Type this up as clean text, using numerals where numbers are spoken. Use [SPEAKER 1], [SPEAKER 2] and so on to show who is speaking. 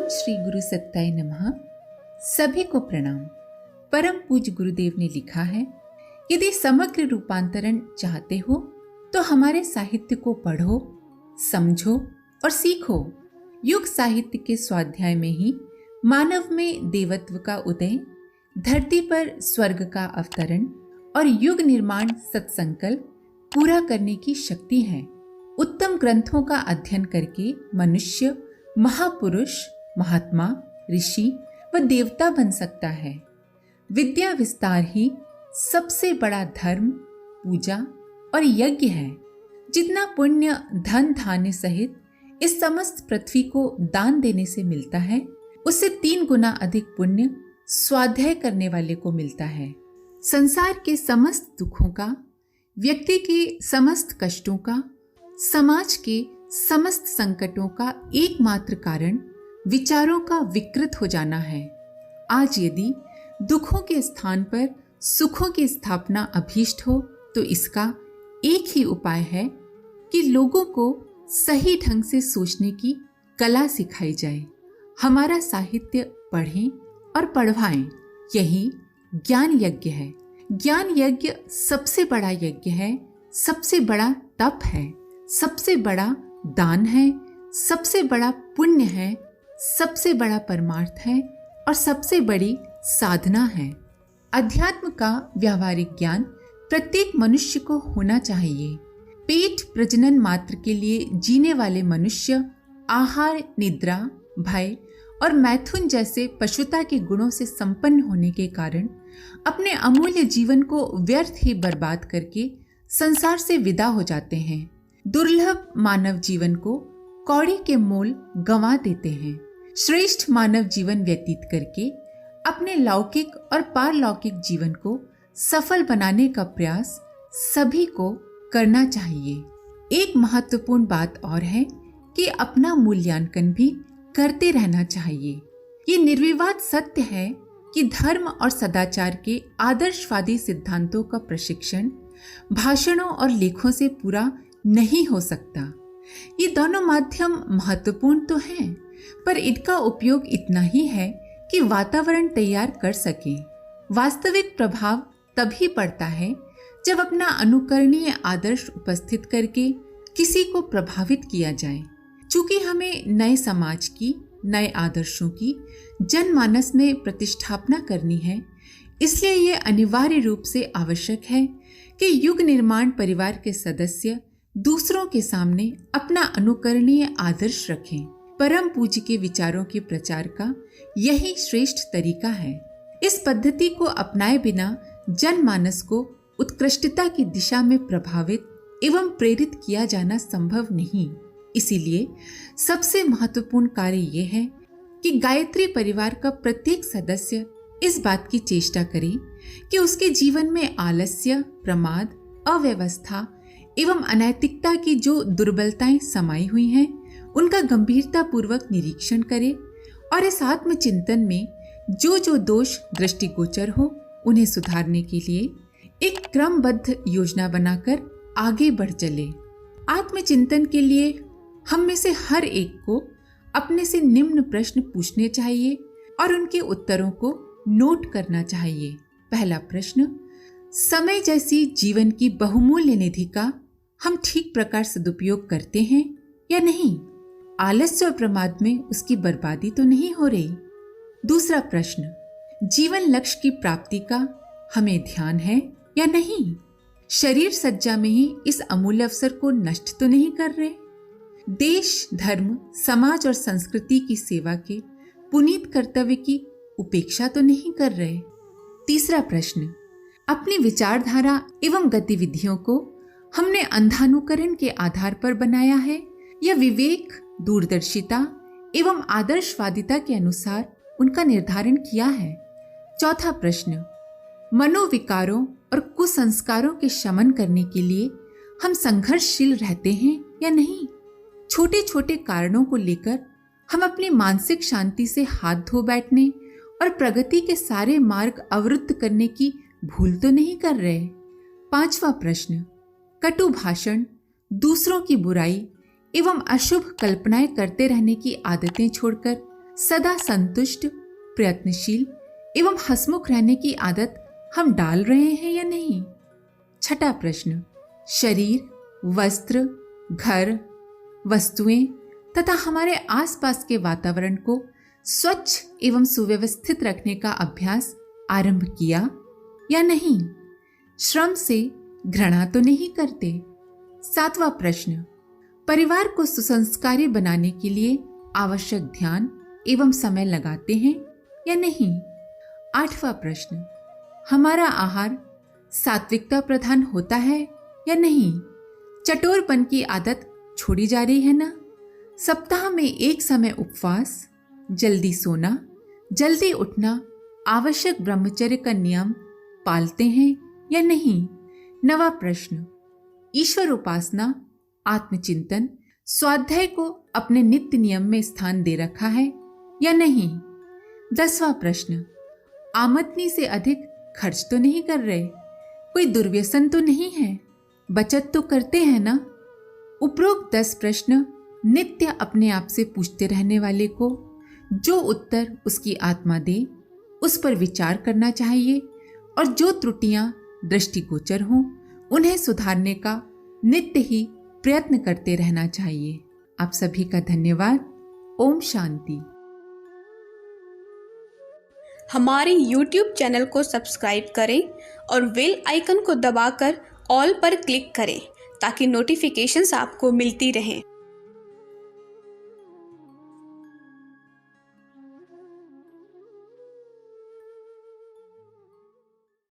[SPEAKER 1] ओम श्री गुरु सत्ताय नमः। सभी को प्रणाम। परम पूज्य गुरुदेव ने लिखा है, यदि समग्र रूपांतरण चाहते हो तो हमारे साहित्य को पढ़ो, समझो और सीखो। युग साहित्य के स्वाध्याय में ही मानव में देवत्व का उदय, धरती पर स्वर्ग का अवतरण और युग निर्माण सत्संकल्प पूरा करने की शक्ति है। उत्तम ग्रंथों का अध्ययन करके मनुष्य महापुरुष, महात्मा, ऋषि व देवता बन सकता है। विद्या विस्तार ही सबसे बड़ा धर्म, पूजा और यज्ञ है। जितना पुण्य धन धान्य सहित इस समस्त पृथ्वी को दान देने से मिलता है, उससे 3 गुना अधिक पुण्य स्वाध्याय करने वाले को मिलता है। संसार के समस्त दुखों का, व्यक्ति के समस्त कष्टों का, समाज के समस्त संकटों का एकमात्र कारण विचारों का विकृत हो जाना है। आज यदि दुखों के स्थान पर सुखों की स्थापना अभीष्ट हो तो इसका एक ही उपाय है कि लोगों को सही ढंग से सोचने की कला सिखाई जाए। हमारा साहित्य पढ़ें और पढ़वाएं, यही ज्ञान यज्ञ है। ज्ञान यज्ञ सबसे बड़ा यज्ञ है, सबसे बड़ा तप है, सबसे बड़ा दान है, सबसे बड़ा पुण्य है, सबसे बड़ा परमार्थ है और सबसे बड़ी साधना है। अध्यात्म का व्यावहारिक ज्ञान प्रत्येक मनुष्य को होना चाहिए। पेट प्रजनन मात्र के लिए जीने वाले मनुष्य आहार, निद्रा, भय और मैथुन जैसे पशुता के गुणों से संपन्न होने के कारण अपने अमूल्य जीवन को व्यर्थ ही बर्बाद करके संसार से विदा हो जाते हैं। दुर्लभ मानव जीवन को कौड़ी के मोल गंवा देते हैं। श्रेष्ठ मानव जीवन व्यतीत करके अपने लौकिक और पारलौकिक जीवन को सफल बनाने का प्रयास सभी को करना चाहिए। एक महत्वपूर्ण बात और है कि अपना मूल्यांकन भी करते रहना चाहिए। ये निर्विवाद सत्य है कि धर्म और सदाचार के आदर्शवादी सिद्धांतों का प्रशिक्षण भाषणों और लेखों से पूरा नहीं हो सकता। ये दोनों माध्यम महत्वपूर्ण तो हैं, पर इनका उपयोग इतना ही है कि वातावरण तैयार कर सके। वास्तविक प्रभाव तभी पड़ता है जब अपना अनुकरणीय आदर्श उपस्थित करके किसी को प्रभावित किया जाए। चूंकि हमें नए समाज की, नए आदर्शों की जनमानस में प्रतिष्ठापना करनी है, इसलिए ये अनिवार्य रूप से आवश्यक है कि युग निर्माण परिवार के सदस्य दूसरों के सामने अपना अनुकरणीय आदर्श रखें। परम पूज्य के विचारों के प्रचार का यही श्रेष्ठ तरीका है। इस पद्धति को अपनाए बिना जनमानस को उत्कृष्टता की दिशा में प्रभावित एवं प्रेरित किया जाना संभव नहीं। इसीलिए सबसे महत्वपूर्ण कार्य ये है कि गायत्री परिवार का प्रत्येक सदस्य इस बात की चेष्टा करे कि उसके जीवन में आलस्य, प्रमाद, अव्यवस्था एवं अनैतिकता की जो दुर्बलताएं समाई हुई हैं, उनका गंभीरता पूर्वक निरीक्षण करे और इस आत्मचिंतन में जो जो दोष दृष्टिगोचर हो उन्हें सुधारने के लिए एक क्रमबद्ध योजना बनाकर आगे बढ़ चले। आत्मचिंतन के लिए हम में से हर एक को अपने से निम्न प्रश्न पूछने चाहिए और उनके उत्तरों को नोट करना चाहिए। पहला प्रश्न, समय जैसी जीवन की बहुमूल्य निधि का हम ठीक प्रकार सदुपयोग करते हैं या नहीं? आलस्य और प्रमाद में उसकी बर्बादी तो नहीं हो रही? दूसरा प्रश्न, जीवन लक्ष्य की प्राप्ति का हमें ध्यान है या नहीं? शरीर सज्जा में ही इस अमूल्य अवसर को नष्ट तो नहीं कर रहे? देश, धर्म, समाज और संस्कृति की सेवा के पुनीत कर्तव्य की उपेक्षा तो नहीं कर रहे? तीसरा प्रश्न, अपनी विचारधारा एवं गतिविधियों को हमने अंधानुकरण के आधार पर बनाया है या विवेक, दूरदर्शिता एवं आदर्शवादिता के अनुसार उनका निर्धारण किया है? चौथा प्रश्न, मनोविकारों और कुसंस्कारों के शमन करने के लिए हम संघर्षशील रहते हैं या नहीं? छोटे छोटे कारणों को लेकर हम अपनी मानसिक शांति से हाथ धो बैठने और प्रगति के सारे मार्ग अवरुद्ध करने की भूल तो नहीं कर रहे? पांचवा प्रश्न, कटु भाषण, दूसरों की बुराई एवं अशुभ कल्पनाएं करते रहने की आदतें छोड़कर सदा संतुष्ट, प्रयत्नशील एवं हंसमुख रहने की आदत हम डाल रहे हैं या नहीं? छठा प्रश्न, शरीर, वस्त्र, घर, वस्तुएं तथा हमारे आसपास के वातावरण को स्वच्छ एवं सुव्यवस्थित रखने का अभ्यास आरंभ किया या नहीं? श्रम से घृणा तो नहीं करते? सातवां प्रश्न, परिवार को सुसंस्कारी बनाने के लिए आवश्यक ध्यान एवं समय लगाते हैं या नहीं? आठवां प्रश्न, हमारा आहार सात्विकता प्रधान होता है या नहीं? चटोरपन की आदत छोड़ी जा रही है ना? सप्ताह में एक समय उपवास, जल्दी सोना, जल्दी उठना, आवश्यक ब्रह्मचर्य का नियम पालते हैं या नहीं? नवा प्रश्न, ईश्वर उपासना, आत्मचिंतन, स्वाध्याय को अपने नित्य नियम में स्थान दे रखा है या नहीं? 10वां प्रश्न, आमदनी से अधिक खर्च तो नहीं कर रहे? कोई दुर्व्यसन तो नहीं है? बचत तो करते हैं ना? उपरोक्त 10 प्रश्न नित्य अपने आप से पूछते रहने वाले को जो उत्तर उसकी आत्मा दे उस पर विचार करना चाहिए और जो त्रुटियां दृष्टिगोचर हों उन्हें सुधारने का नित्य ही प्रयत्न करते रहना चाहिए। आप सभी का धन्यवाद। ओम शांति।
[SPEAKER 2] हमारे YouTube चैनल को सब्सक्राइब करें और बेल आइकन को दबाकर ऑल पर क्लिक करें ताकि नोटिफिकेशंस आपको मिलती रहें।